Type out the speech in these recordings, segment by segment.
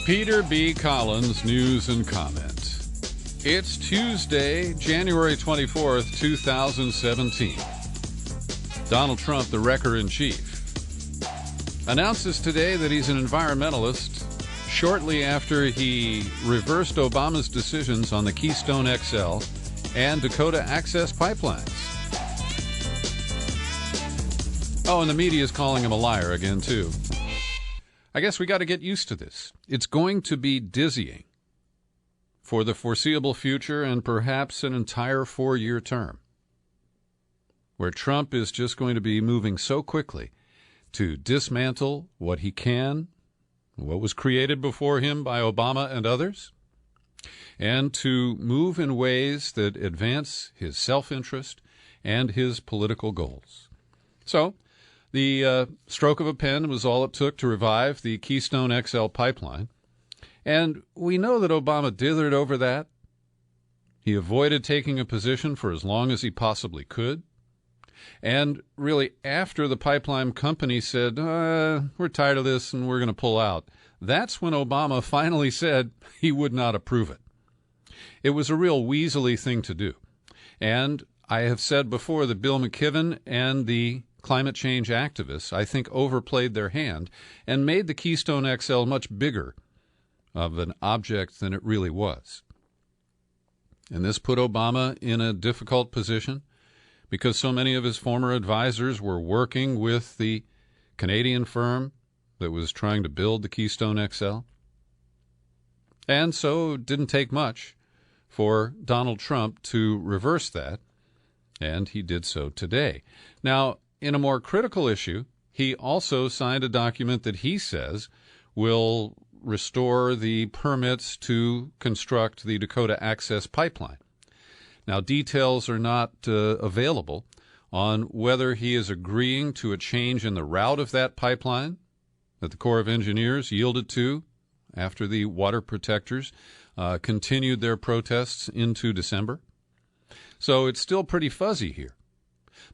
Peter B. Collins, News and Comment. It's Tuesday, January 24th, 2017. Donald Trump, the wrecker-in-chief, announces today that he's an environmentalist shortly after he reversed Obama's decisions on the Keystone XL and Dakota access pipelines. Oh, and the media is calling him a liar again, too. I guess we got to get used to this. It's going to be dizzying for the foreseeable future and perhaps an entire 4-year term, where Trump is just going to be moving so quickly to dismantle what he can, what was created before him by Obama and others, and to move in ways that advance his self-interest and his political goals. So, the stroke of a pen was all it took to revive the Keystone XL pipeline. And we know that Obama dithered over that. He avoided taking a position for as long as he possibly could. And really, after the pipeline company said, we're tired of this and we're going to pull out, that's when Obama finally said he would not approve it. It was a real weaselly thing to do. And I have said before that Bill McKibben and the climate change activists, I think, overplayed their hand and made the Keystone XL much bigger of an object than it really was. And this put Obama in a difficult position because so many of his former advisors were working with the Canadian firm that was trying to build the Keystone XL. And so it didn't take much for Donald Trump to reverse that, and he did so today. Now, in a more critical issue, he also signed a document that he says will restore the permits to construct the Dakota access pipeline. Now, details are not available on whether he is agreeing to a change in the route of that pipeline that the Corps of Engineers yielded to after the water protectors continued their protests into December. So it's still pretty fuzzy here.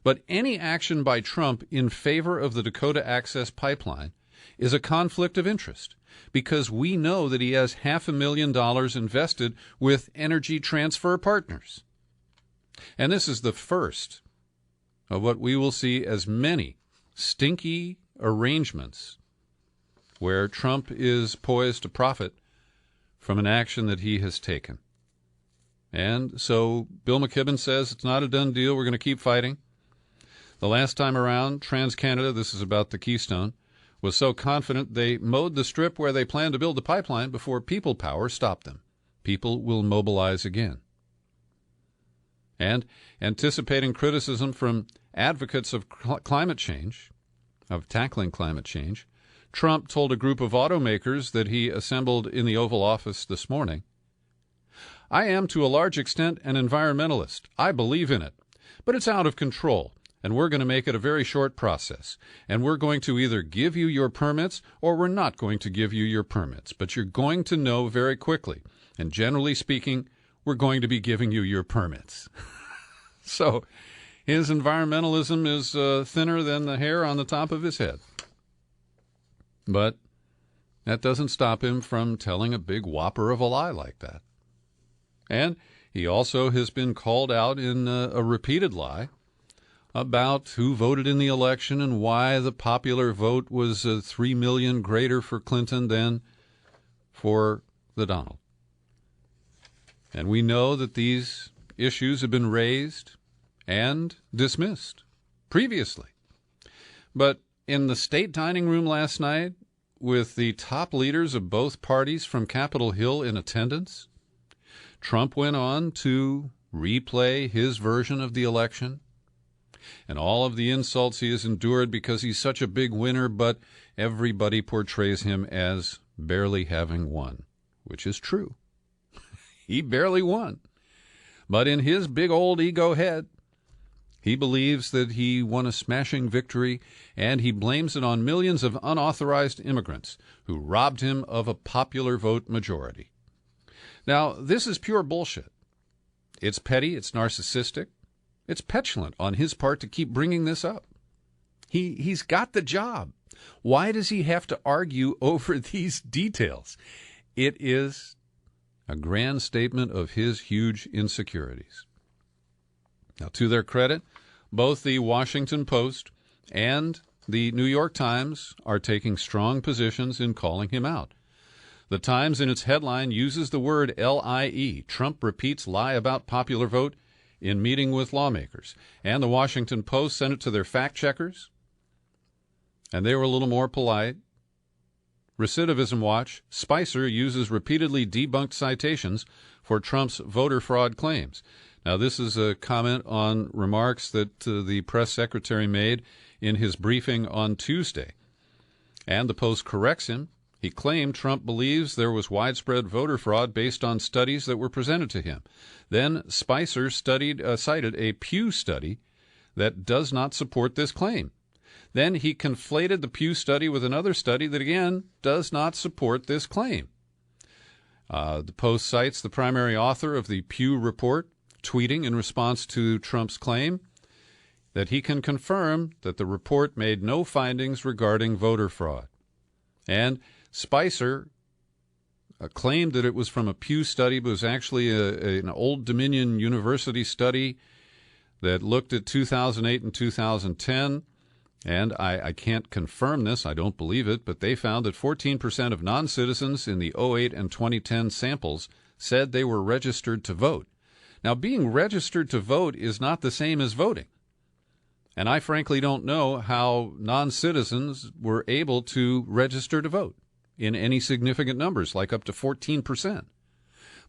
But any action by Trump in favor of the Dakota access pipeline is a conflict of interest because we know that he has $500,000 invested with Energy Transfer Partners. And this is the first of what we will see as many stinky arrangements where Trump is poised to profit from an action that he has taken. And so Bill McKibben says it's not a done deal. We're going to keep fighting. The last time around, TransCanada, this is about the Keystone, was so confident they mowed the strip where they planned to build the pipeline before people power stopped them. People will mobilize again. And anticipating criticism from advocates of climate change, of tackling climate change, Trump told a group of automakers that he assembled in the Oval Office this morning, "I am to a large extent an environmentalist. I believe in it, but it's out of control. And we're going to make it a very short process. And we're going to either give you your permits or we're not going to give you your permits. But you're going to know very quickly. And generally speaking, we're going to be giving you your permits." So his environmentalism is thinner than the hair on the top of his head. But that doesn't stop him from telling a big whopper of a lie like that. And he also has been called out in a repeated lie about who voted in the election and why the popular vote was 3 million greater for Clinton than for the Donald. And we know that these issues have been raised and dismissed previously. But in the state dining room last night, with the top leaders of both parties from Capitol Hill in attendance, Trump went on to replay his version of the election and all of the insults he has endured because he's such a big winner, but everybody portrays him as barely having won, which is true. He barely won. But in his big old ego head, he believes that he won a smashing victory, and he blames it on millions of unauthorized immigrants who robbed him of a popular vote majority. Now, this is pure bullshit. It's petty, it's narcissistic, it's petulant on his part to keep bringing this up. He's got the job. Why does he have to argue over these details? It is a grand statement of his huge insecurities. Now, to their credit, both the Washington Post and the New York Times are taking strong positions in calling him out. The Times, in its headline, uses the word LIE. Trump repeats lie about popular vote in meeting with lawmakers. And the Washington Post sent it to their fact-checkers, and they were a little more polite. Recidivism Watch, Spicer uses repeatedly debunked citations for Trump's voter fraud claims. Now, this is a comment on remarks that the press secretary made in his briefing on Tuesday. And the Post corrects him. He claimed Trump believes there was widespread voter fraud based on studies that were presented to him. Then Spicer cited a Pew study that does not support this claim. Then he conflated the Pew study with another study that, again, does not support this claim. The Post cites the primary author of the Pew report, tweeting in response to Trump's claim that he can confirm that the report made no findings regarding voter fraud. And Spicer claimed that it was from a Pew study, but it was actually an Old Dominion University study that looked at 2008 and 2010. And I can't confirm this, I don't believe it, but they found that 14% of non-citizens in the 2008 and 2010 samples said they were registered to vote. Now, being registered to vote is not the same as voting. And I frankly don't know how non-citizens were able to register to vote in any significant numbers, like up to 14%.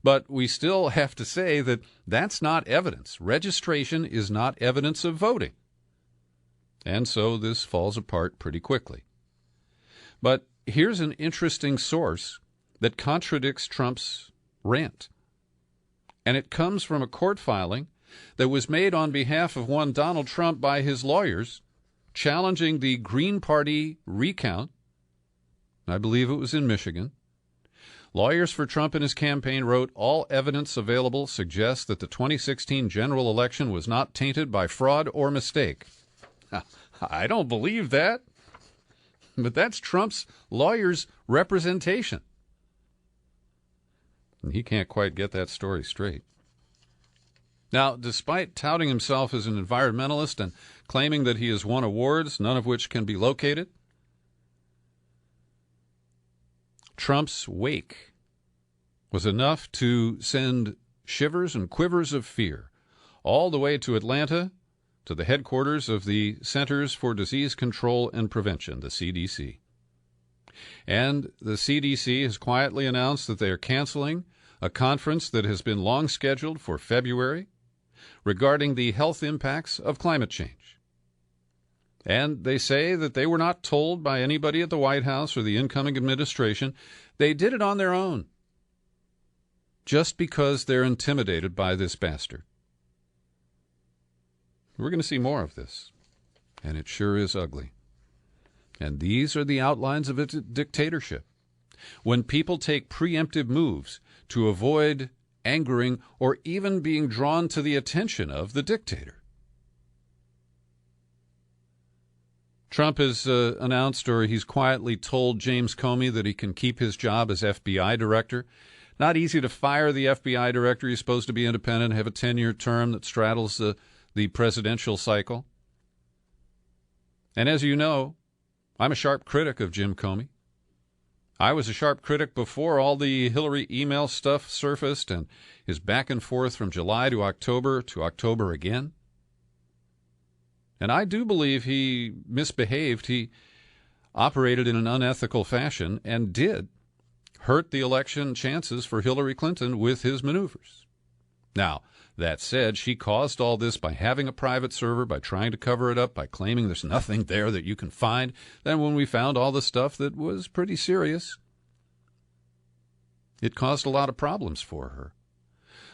But we still have to say that that's not evidence. Registration is not evidence of voting. And so this falls apart pretty quickly. But here's an interesting source that contradicts Trump's rant. And it comes from a court filing that was made on behalf of one Donald Trump by his lawyers, challenging the Green Party recount. I believe it was in Michigan. Lawyers for Trump and his campaign wrote, all evidence available suggests that the 2016 general election was not tainted by fraud or mistake. I don't believe that. But that's Trump's lawyer's representation. And he can't quite get that story straight. Now, despite touting himself as an environmentalist and claiming that he has won awards, none of which can be located, Trump's wake was enough to send shivers and quivers of fear all the way to Atlanta, to the headquarters of the Centers for Disease Control and Prevention, the CDC. And the CDC has quietly announced that they are canceling a conference that has been long scheduled for February regarding the health impacts of climate change. And they say that they were not told by anybody at the White House or the incoming administration. They did it on their own, just because they're intimidated by this bastard. We're going to see more of this, and it sure is ugly. And these are the outlines of a dictatorship. When people take preemptive moves to avoid angering or even being drawn to the attention of the dictator. Trump has announced, or he's quietly told James Comey that he can keep his job as FBI director. Not easy to fire the FBI director. He's supposed to be independent, have a 10-year term that straddles the presidential cycle. And as you know, I'm a sharp critic of Jim Comey. I was a sharp critic before all the Hillary email stuff surfaced and his back and forth from July to October again. And I do believe he misbehaved. He operated in an unethical fashion and did hurt the election chances for Hillary Clinton with his maneuvers. Now, that said, she caused all this by having a private server, by trying to cover it up, by claiming there's nothing there that you can find. Then when we found all the stuff that was pretty serious, it caused a lot of problems for her.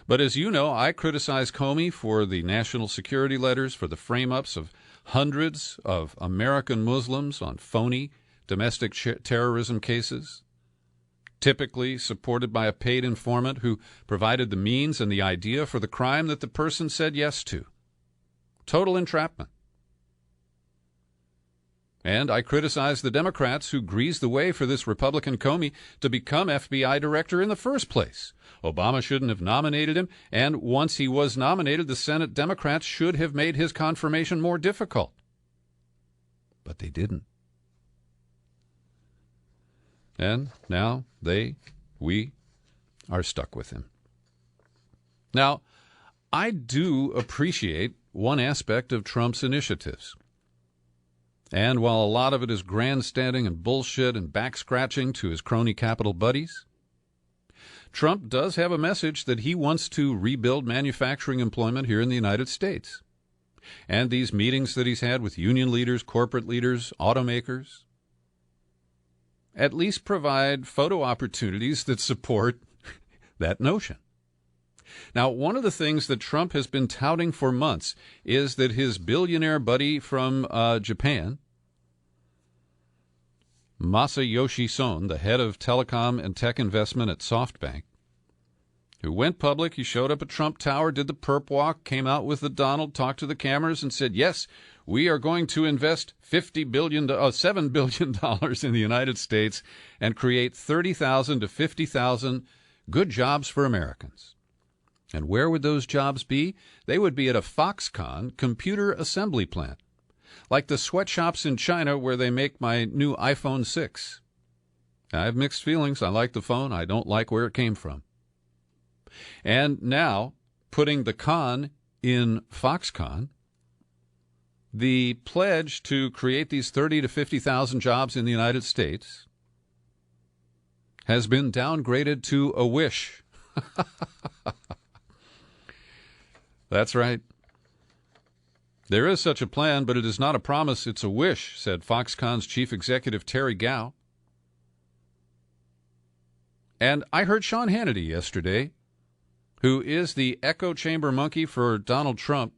But as you know, I criticize Comey for the national security letters, for the frame-ups of hundreds of American Muslims on phony domestic terrorism cases, typically supported by a paid informant who provided the means and the idea for the crime that the person said yes to. Total entrapment. And I criticize the Democrats who greased the way for this Republican Comey to become FBI director in the first place. Obama shouldn't have nominated him, and once he was nominated, the Senate Democrats should have made his confirmation more difficult. But they didn't. And now we are stuck with him. Now, I do appreciate one aspect of Trump's initiatives. And while a lot of it is grandstanding and bullshit and back-scratching to his crony capital buddies, Trump does have a message that he wants to rebuild manufacturing employment here in the United States. And these meetings that he's had with union leaders, corporate leaders, automakers, at least provide photo opportunities that support that notion. Now, one of the things that Trump has been touting for months is that his billionaire buddy from Japan, Masayoshi Son, the head of telecom and tech investment at SoftBank, who went public, he showed up at Trump Tower, did the perp walk, came out with the Donald, talked to the cameras, and said, yes, we are going to invest $7 billion in the United States and create 30,000 to 50,000 good jobs for Americans. And where would those jobs be? They would be at a Foxconn computer assembly plant, like the sweatshops in China where they make my new iPhone 6. I have mixed feelings. I like the phone. I don't like where it came from. And now, putting the con in Foxconn, the pledge to create these 30 to 50,000 jobs in the United States has been downgraded to a wish. That's right. There is such a plan, but it is not a promise, it's a wish, said Foxconn's chief executive Terry Gao. And I heard Sean Hannity yesterday, who is the echo chamber monkey for Donald Trump.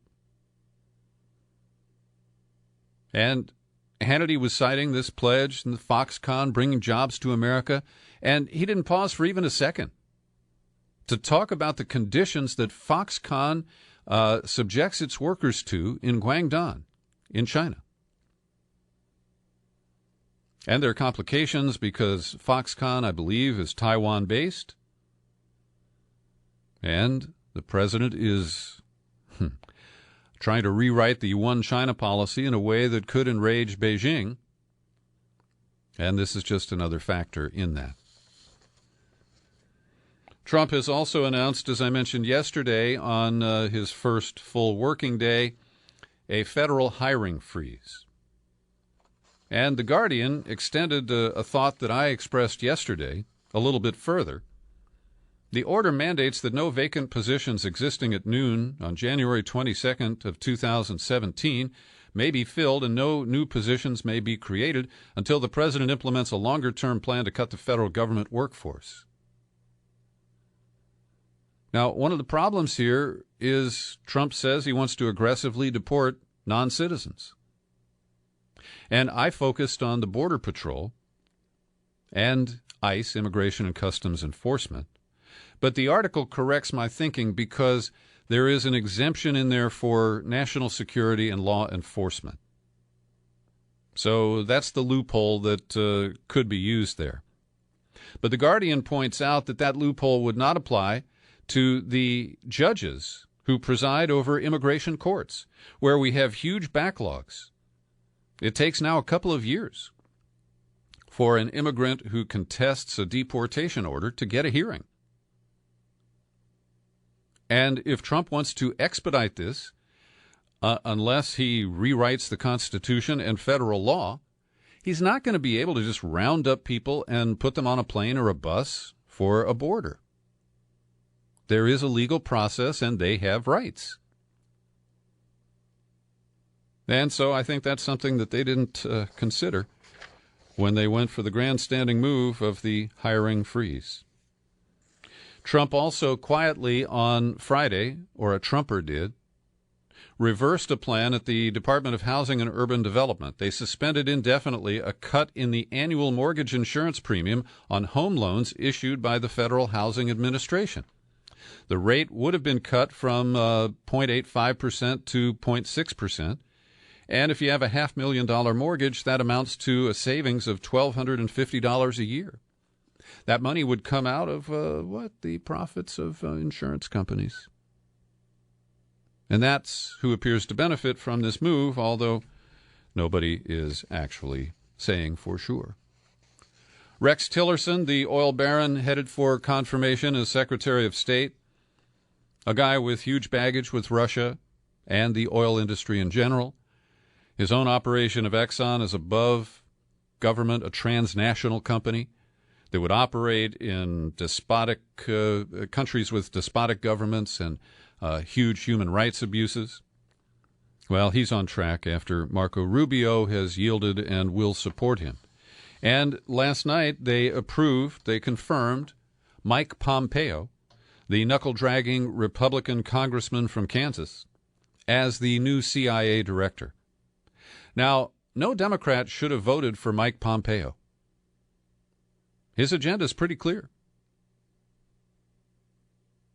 And Hannity was citing this pledge and the Foxconn bringing jobs to America, and he didn't pause for even a second to talk about the conditions that Foxconn subjects its workers to in Guangdong, in China. And there are complications because Foxconn, I believe, is Taiwan-based. And the president is trying to rewrite the One China policy in a way that could enrage Beijing. And this is just another factor in that. Trump has also announced, as I mentioned yesterday, on his first full working day, a federal hiring freeze. And The Guardian extended a thought that I expressed yesterday a little bit further. The order mandates that no vacant positions existing at noon on January 22nd of 2017 may be filled and no new positions may be created until the president implements a longer-term plan to cut the federal government workforce. Now, one of the problems here is Trump says he wants to aggressively deport non-citizens. And I focused on the Border Patrol and ICE, Immigration and Customs Enforcement. But the article corrects my thinking because there is an exemption in there for national security and law enforcement. So that's the loophole that could be used there. But The Guardian points out that that loophole would not apply to the judges who preside over immigration courts, where we have huge backlogs. It takes now a couple of years for an immigrant who contests a deportation order to get a hearing. And if Trump wants to expedite this, unless he rewrites the Constitution and federal law, he's not going to be able to just round up people and put them on a plane or a bus for a border. There is a legal process, and they have rights. And so I think that's something that they didn't consider when they went for the grandstanding move of the hiring freeze. Trump also quietly on Friday, or a Trumper did, reversed a plan at the Department of Housing and Urban Development. They suspended indefinitely a cut in the annual mortgage insurance premium on home loans issued by the Federal Housing Administration. The rate would have been cut from 0.85% to 0.6%, And if you have a $500,000 mortgage, that amounts to a savings of $1,250 a year. That money would come out of, the profits of insurance companies. And that's who appears to benefit from this move, although nobody is actually saying for sure. Rex Tillerson, the oil baron, headed for confirmation as Secretary of State, a guy with huge baggage with Russia and the oil industry in general. His own operation of Exxon is above government, a transnational company that would operate in despotic countries with despotic governments and huge human rights abuses. Well, he's on track after Marco Rubio has yielded and will support him. And last night they confirmed Mike Pompeo, the knuckle-dragging Republican congressman from Kansas, as the new CIA director. Now, no Democrat should have voted for Mike Pompeo. His agenda is pretty clear.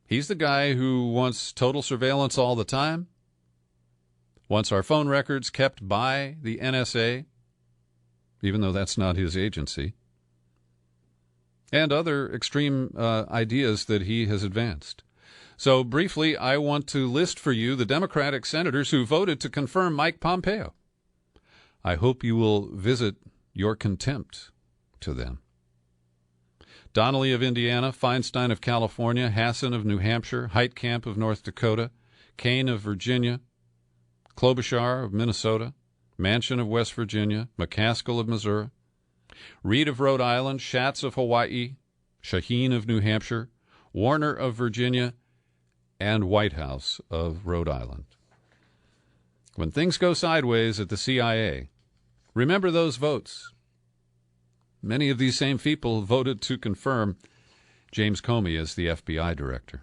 He's the guy who wants total surveillance all the time, wants our phone records kept by the NSA, even though that's not his agency, and other extreme ideas that he has advanced. So briefly, I want to list for you the Democratic senators who voted to confirm Mike Pompeo. I hope you will visit your contempt to them. Donnelly of Indiana, Feinstein of California, Hassan of New Hampshire, Heitkamp of North Dakota, Kane of Virginia, Klobuchar of Minnesota, Manchin of West Virginia, McCaskill of Missouri, Reed of Rhode Island, Schatz of Hawaii, Shaheen of New Hampshire, Warner of Virginia, and Whitehouse of Rhode Island. When things go sideways at the CIA, remember those votes. Many of these same people voted to confirm James Comey as the FBI director.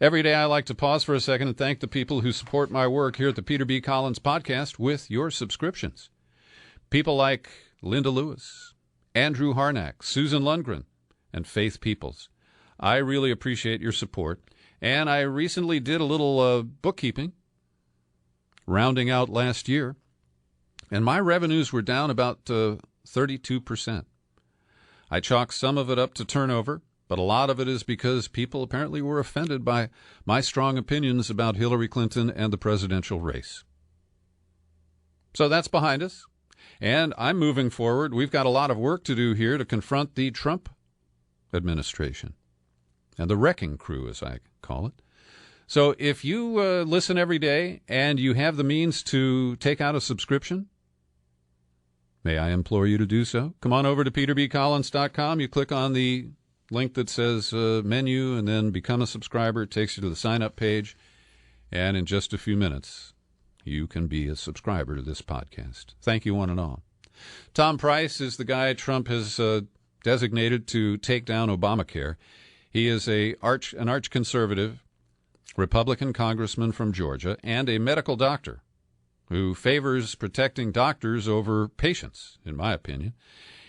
Every day I like to pause for a second and thank the people who support my work here at the Peter B. Collins Podcast with your subscriptions. People like Linda Lewis, Andrew Harnack, Susan Lundgren, and Faith Peoples. I really appreciate your support. And I recently did a little bookkeeping, rounding out last year, and my revenues were down about 32%. I chalk some of it up to turnover, but a lot of it is because people apparently were offended by my strong opinions about Hillary Clinton and the presidential race. So that's behind us, and I'm moving forward. We've got a lot of work to do here to confront the Trump administration and the wrecking crew, as I call it. So if you listen every day and you have the means to take out a subscription, may I implore you to do so? Come on over to peterbcollins.com. You click on the link that says menu and then become a subscriber. It takes you to the sign-up page. And in just a few minutes, you can be a subscriber to this podcast. Thank you, one and all. Tom Price is the guy Trump has designated to take down Obamacare. He is an arch-conservative Republican congressman from Georgia and a medical doctor who favors protecting doctors over patients, in my opinion.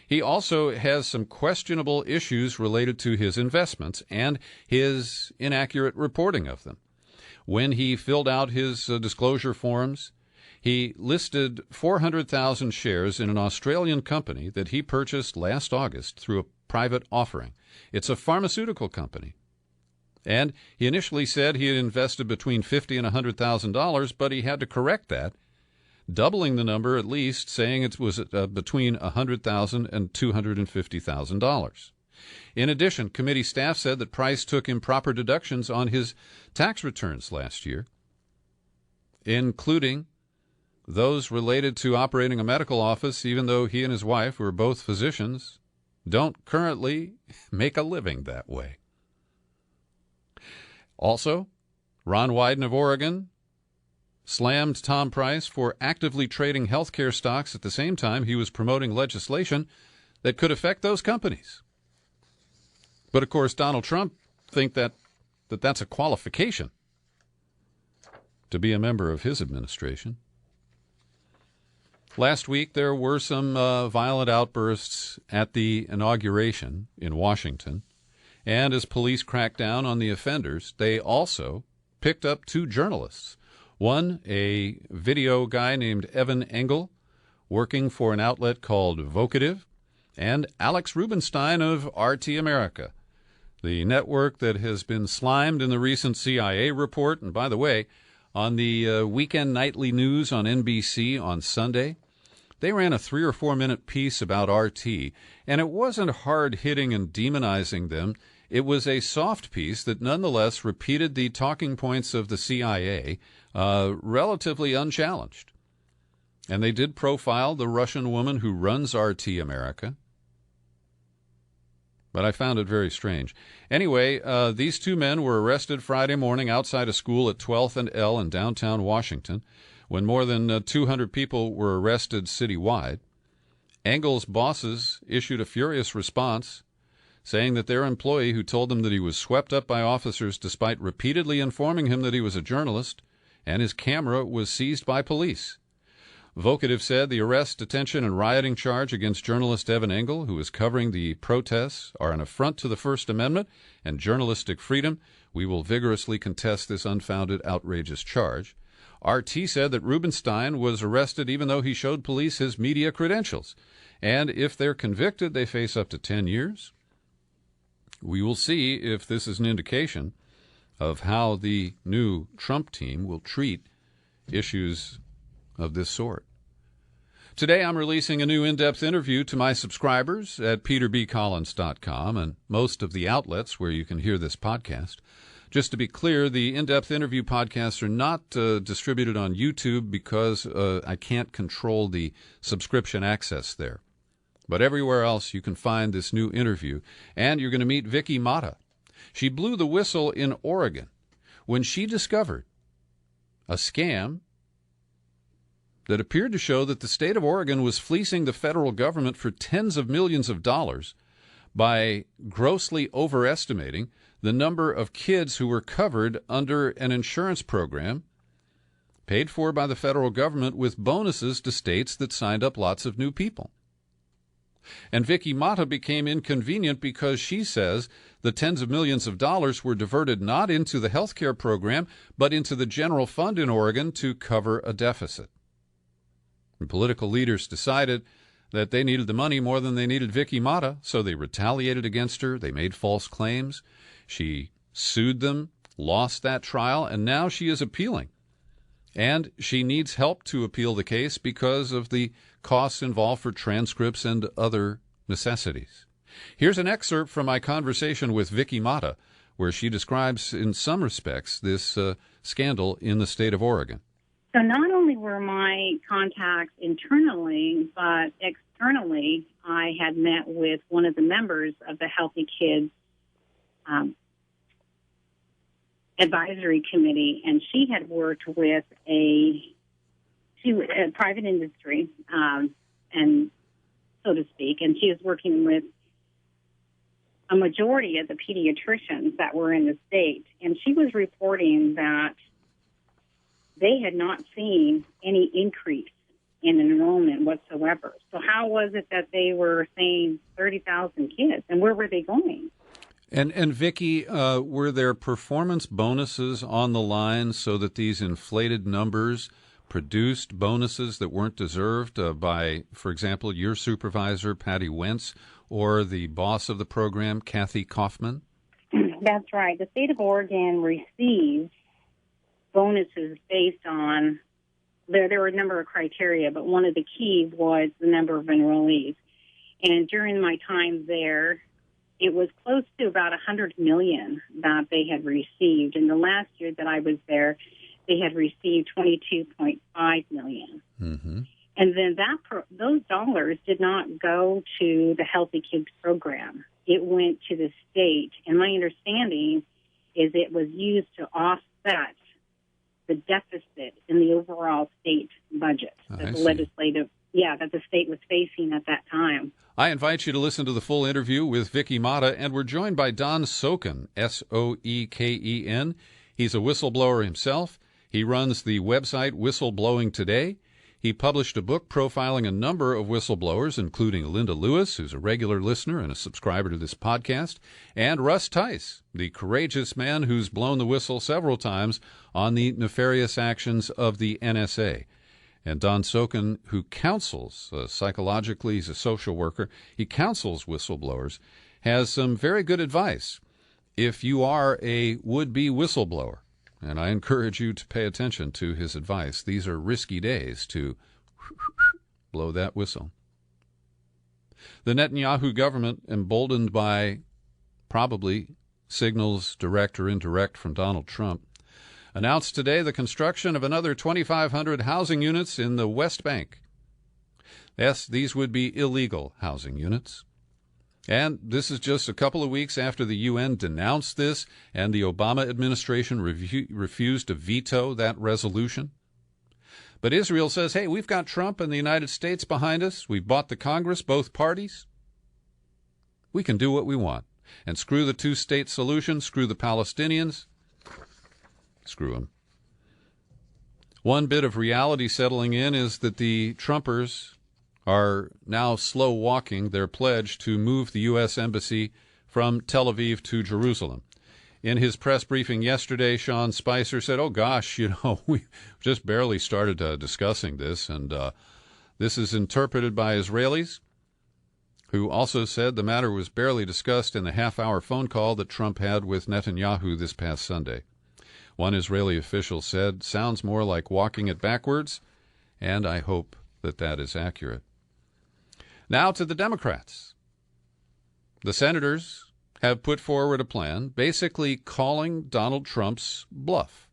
He also has some questionable issues related to his investments and his inaccurate reporting of them. When he filled out his disclosure forms, he listed 400,000 shares in an Australian company that he purchased last August through a private offering. It's a pharmaceutical company. And he initially said he had invested between $50,000 and $100,000, but he had to correct that, doubling the number at least, saying it was between $100,000 and $250,000. In addition, committee staff said that Price took improper deductions on his tax returns last year, including those related to operating a medical office, even though he and his wife, who are both physicians, don't currently make a living that way. Also, Ron Wyden of Oregon slammed Tom Price for actively trading healthcare stocks at the same time he was promoting legislation that could affect those companies. But, of course, Donald Trump thinks that's a qualification to be a member of his administration. Last week, there were some violent outbursts at the inauguration in Washington. And as police cracked down on the offenders, they also picked up two journalists, One, a video guy named Evan Engel, working for an outlet called Vocative, and Alex Rubinstein of RT America, the network that has been slimed in the recent CIA report. And by the way, on the weekend nightly news on NBC on Sunday, they ran a 3 or 4 minute piece about RT, and it wasn't hard-hitting and demonizing them. It was a soft piece that nonetheless repeated the talking points of the CIA relatively unchallenged. And they did profile the Russian woman who runs RT America. But I found it very strange. Anyway, these two men were arrested Friday morning outside a school at 12th and L in downtown Washington when more than 200 people were arrested citywide. Engel's bosses issued a furious response, saying that their employee, who told them that he was swept up by officers despite repeatedly informing him that he was a journalist, and his camera was seized by police. Vocative said the arrest, detention, and rioting charge against journalist Evan Engel, who is covering the protests, are an affront to the First Amendment and journalistic freedom. We will vigorously contest this unfounded, outrageous charge. RT said that Rubinstein was arrested even though he showed police his media credentials. And if they're convicted, they face up to 10 years. We will see if this is an indication of how the new Trump team will treat issues of this sort. Today I'm releasing a new in-depth interview to my subscribers at peterbcollins.com and most of the outlets where you can hear this podcast. Just to be clear, the in-depth interview podcasts are not distributed on YouTube because I can't control the subscription access there. But everywhere else you can find this new interview, and you're going to meet Vicki Mata. She blew the whistle in Oregon when she discovered a scam that appeared to show that the state of Oregon was fleecing the federal government for tens of millions of dollars by grossly overestimating the number of kids who were covered under an insurance program paid for by the federal government with bonuses to states that signed up lots of new people. And Vicki Mata became inconvenient because she says the tens of millions of dollars were diverted not into the health care program, but into the general fund in Oregon to cover a deficit. And political leaders decided that they needed the money more than they needed Vicki Mata, so they retaliated against her. They made false claims. She sued them, lost that trial, and now she is appealing. And she needs help to appeal the case because of the costs involved for transcripts and other necessities. Here's an excerpt from my conversation with Vicki Mata, where she describes, in some respects, this scandal in the state of Oregon. So not only were my contacts internally, but externally, I had met with one of the members of the Healthy Kids advisory committee, and she had worked with a private industry, and so to speak, and she was working with a majority of the pediatricians that were in the state, and she was reporting that they had not seen any increase in enrollment whatsoever. So how was it that they were saying 30,000 kids, and where were they going? And Vicki, were there performance bonuses on the line so that these inflated numbers produced bonuses that weren't deserved by, for example, your supervisor, Patty Wentz, or the boss of the program, Kathy Kaufman? That's right. The state of Oregon receives bonuses based on, there were a number of criteria, but one of the keys was the number of enrollees. And during my time there, it was close to about $100 million that they had received. And the last year that I was there, they had received $22.5 million. Mm-hmm. And then those dollars did not go to the Healthy Kids program. It went to the state. And my understanding is it was used to offset the deficit in the overall state budget that the state was facing at that time. I invite you to listen to the full interview with Vicki Mata, and we're joined by Don Soken, Soeken. He's a whistleblower himself. He runs the website Whistleblowing Today. He published a book profiling a number of whistleblowers, including Linda Lewis, who's a regular listener and a subscriber to this podcast, and Russ Tice, the courageous man who's blown the whistle several times on the nefarious actions of the NSA. And Don Sokin, who counsels, psychologically, he's a social worker, he counsels whistleblowers, has some very good advice if you are a would-be whistleblower. And I encourage you to pay attention to his advice. These are risky days to blow that whistle. The Netanyahu government, emboldened by probably signals, direct or indirect, from Donald Trump, announced today the construction of another 2,500 housing units in the West Bank. Yes, these would be illegal housing units. And this is just a couple of weeks after the UN denounced this and the Obama administration refused to veto that resolution. But Israel says, hey, we've got Trump and the United States behind us. We've bought the Congress, both parties. We can do what we want. And screw the two-state solution, screw the Palestinians, screw them. One bit of reality settling in is that the Trumpers are now slow-walking their pledge to move the U.S. Embassy from Tel Aviv to Jerusalem. In his press briefing yesterday, Sean Spicer said, oh, gosh, we just barely started discussing this, and this is interpreted by Israelis, who also said the matter was barely discussed in the half-hour phone call that Trump had with Netanyahu this past Sunday. One Israeli official said, sounds more like walking it backwards, and I hope that that is accurate. Now to the Democrats. The senators have put forward a plan basically calling Donald Trump's bluff.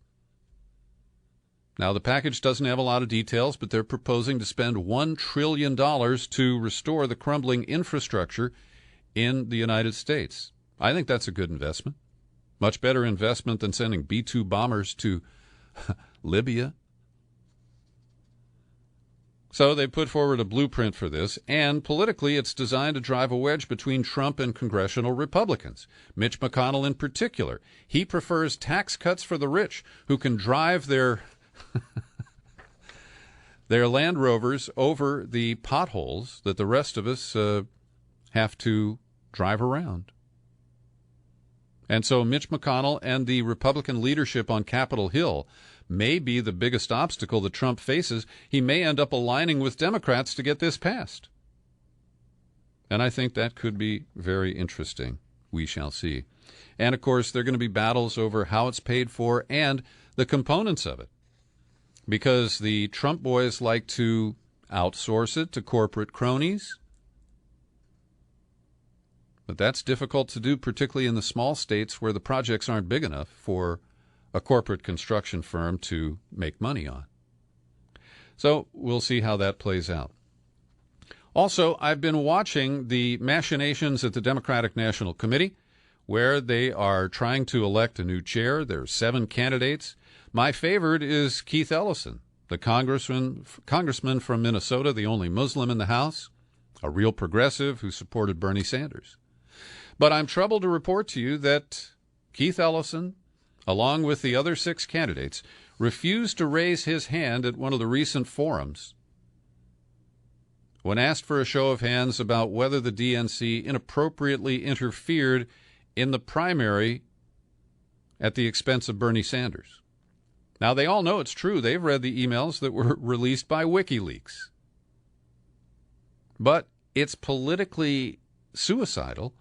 Now, the package doesn't have a lot of details, but they're proposing to spend $1 trillion to restore the crumbling infrastructure in the United States. I think that's a good investment. Much better investment than sending B-2 bombers to Libya. So they put forward a blueprint for this, and politically it's designed to drive a wedge between Trump and congressional Republicans. Mitch McConnell in particular. He prefers tax cuts for the rich, who can drive their their Land Rovers over the potholes that the rest of us have to drive around. And so Mitch McConnell and the Republican leadership on Capitol Hill may be the biggest obstacle that Trump faces. He may end up aligning with Democrats to get this passed. And I think that could be very interesting. We shall see. And, of course, there are going to be battles over how it's paid for and the components of it. Because the Trump boys like to outsource it to corporate cronies. But that's difficult to do, particularly in the small states where the projects aren't big enough for a corporate construction firm to make money on. So we'll see how that plays out. Also, I've been watching the machinations at the Democratic National Committee, where they are trying to elect a new chair. There are 7 candidates. My favorite is Keith Ellison, the congressman from Minnesota, the only Muslim in the House, a real progressive who supported Bernie Sanders. But I'm troubled to report to you that Keith Ellison, along with the other 6 candidates, refused to raise his hand at one of the recent forums when asked for a show of hands about whether the DNC inappropriately interfered in the primary at the expense of Bernie Sanders. Now, they all know it's true. They've read the emails that were released by WikiLeaks. But it's politically suicidal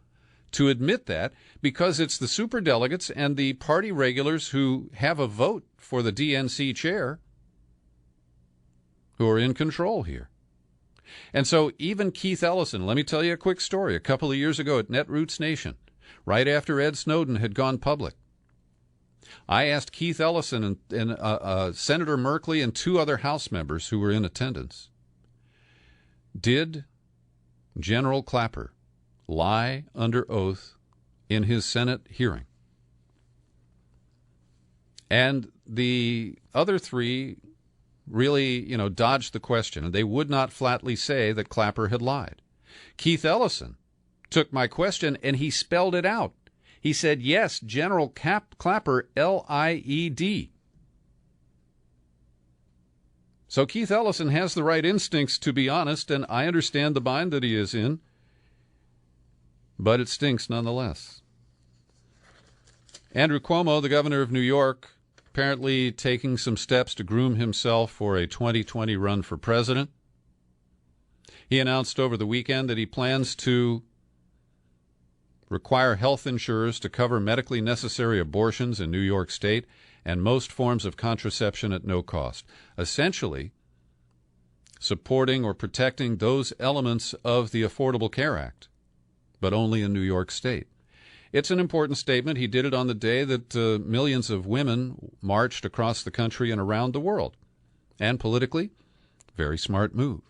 to admit that, because it's the superdelegates and the party regulars who have a vote for the DNC chair who are in control here. And so even Keith Ellison, let me tell you a quick story. A couple of years ago at Netroots Nation, right after Ed Snowden had gone public, I asked Keith Ellison and Senator Merkley and 2 other House members who were in attendance, did General Clapper lie under oath in his Senate hearing? And the other 3 really, dodged the question, and they would not flatly say that Clapper had lied. Keith Ellison took my question, and he spelled it out. He said, yes, General Clapper, L-I-E-D. So Keith Ellison has the right instincts, to be honest, and I understand the bind that he is in, but it stinks nonetheless. Andrew Cuomo, the governor of New York, apparently taking some steps to groom himself for a 2020 run for president. He announced over the weekend that he plans to require health insurers to cover medically necessary abortions in New York State and most forms of contraception at no cost, essentially supporting or protecting those elements of the Affordable Care Act, but only in New York State. It's an important statement. He did it on the day that millions of women marched across the country and around the world. And politically, very smart move.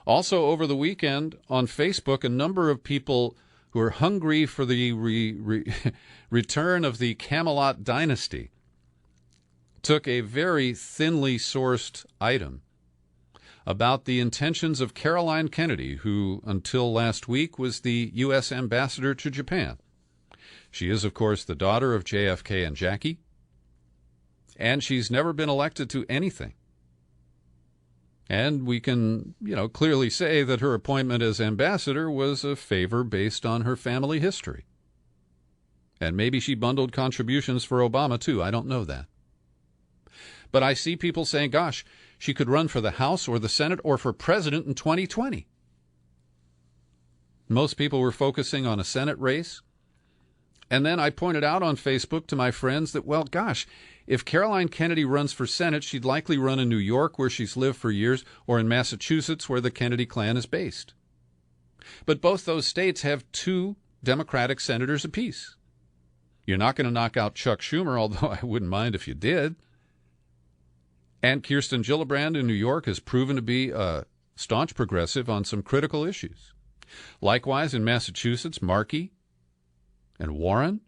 Also, over the weekend on Facebook, a number of people who are hungry for the return of the Camelot dynasty took a very thinly sourced item about the intentions of Caroline Kennedy, who until last week was the U.S. ambassador to Japan. She is, of course, the daughter of JFK and Jackie, and she's never been elected to anything. And we can, clearly say that her appointment as ambassador was a favor based on her family history. And maybe she bundled contributions for Obama, too. I don't know that. But I see people saying, gosh, she could run for the House or the Senate or for president in 2020. Most people were focusing on a Senate race. And then I pointed out on Facebook to my friends that, well, gosh, if Caroline Kennedy runs for Senate, she'd likely run in New York, where she's lived for years, or in Massachusetts, where the Kennedy clan is based. But both those states have 2 Democratic senators apiece. You're not going to knock out Chuck Schumer, although I wouldn't mind if you did. And Kirsten Gillibrand in New York has proven to be a staunch progressive on some critical issues. Likewise, in Massachusetts, Markey and Warren.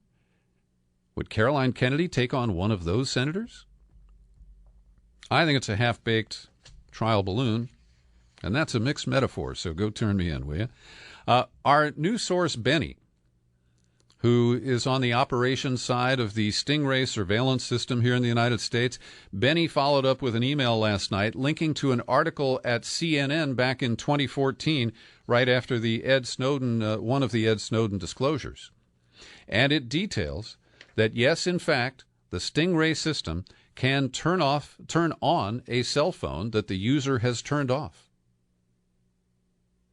Would Caroline Kennedy take on one of those senators? I think it's a half-baked trial balloon, and that's a mixed metaphor, so go turn me in, will you? Our new source, Benny, who is on the operations side of the Stingray surveillance system here in the United States, Benny followed up with an email last night linking to an article at CNN back in 2014, right after the Ed Snowden, one of the Ed Snowden disclosures. And it details that, yes, in fact, the Stingray system can turn on a cell phone that the user has turned off.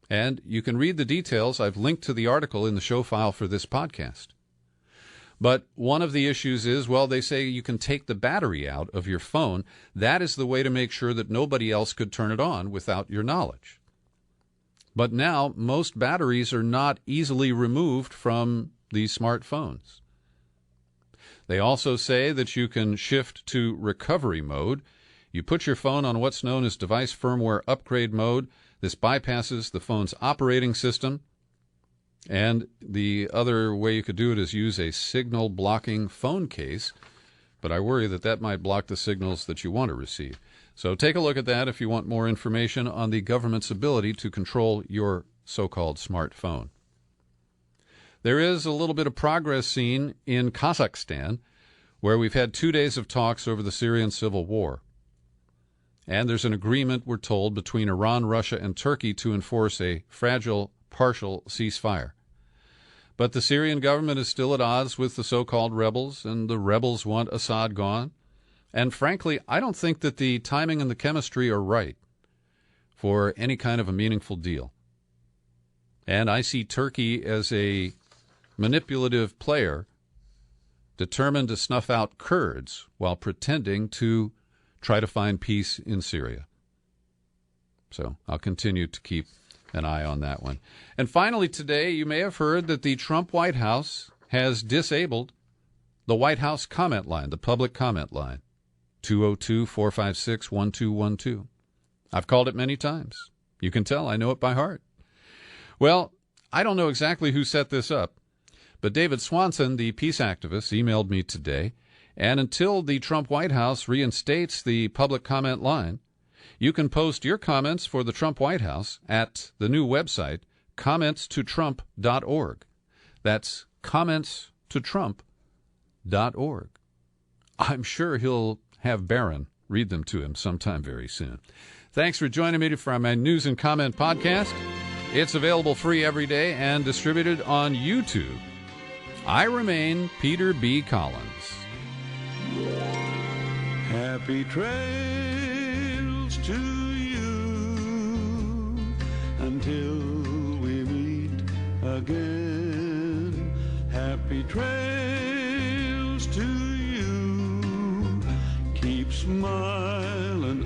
And you can read the details. I've linked to the article in the show file for this podcast. But one of the issues is, well, they say you can take the battery out of your phone. That is the way to make sure that nobody else could turn it on without your knowledge. But now most batteries are not easily removed from these smartphones. They also say that you can shift to recovery mode. You put your phone on what's known as device firmware upgrade mode. This bypasses the phone's operating system. And the other way you could do it is use a signal blocking phone case. But I worry that that might block the signals that you want to receive. So take a look at that if you want more information on the government's ability to control your so-called smartphone. There is a little bit of progress seen in Kazakhstan, where we've had 2 days of talks over the Syrian civil war. And there's an agreement, we're told, between Iran, Russia, and Turkey to enforce a fragile, partial ceasefire. But the Syrian government is still at odds with the so-called rebels, and the rebels want Assad gone. And frankly, I don't think that the timing and the chemistry are right for any kind of a meaningful deal. And I see Turkey as a manipulative player determined to snuff out Kurds while pretending to try to find peace in Syria. So I'll continue to keep an eye on that one. And finally today, you may have heard that the Trump White House has disabled the White House comment line, the public comment line, 202-456-1212. I've called it many times. You can tell I know it by heart. Well, I don't know exactly who set this up, but David Swanson, the peace activist, emailed me today, and until the Trump White House reinstates the public comment line, you can post your comments for the Trump White House at the new website, commentstotrump.org. That's commentstotrump.org. I'm sure he'll have Barron read them to him sometime very soon. Thanks for joining me for my News and Comment podcast. It's available free every day and distributed on YouTube. I remain Peter B. Collins. Happy trails to you until we meet again. Happy trails to you. Keep smiling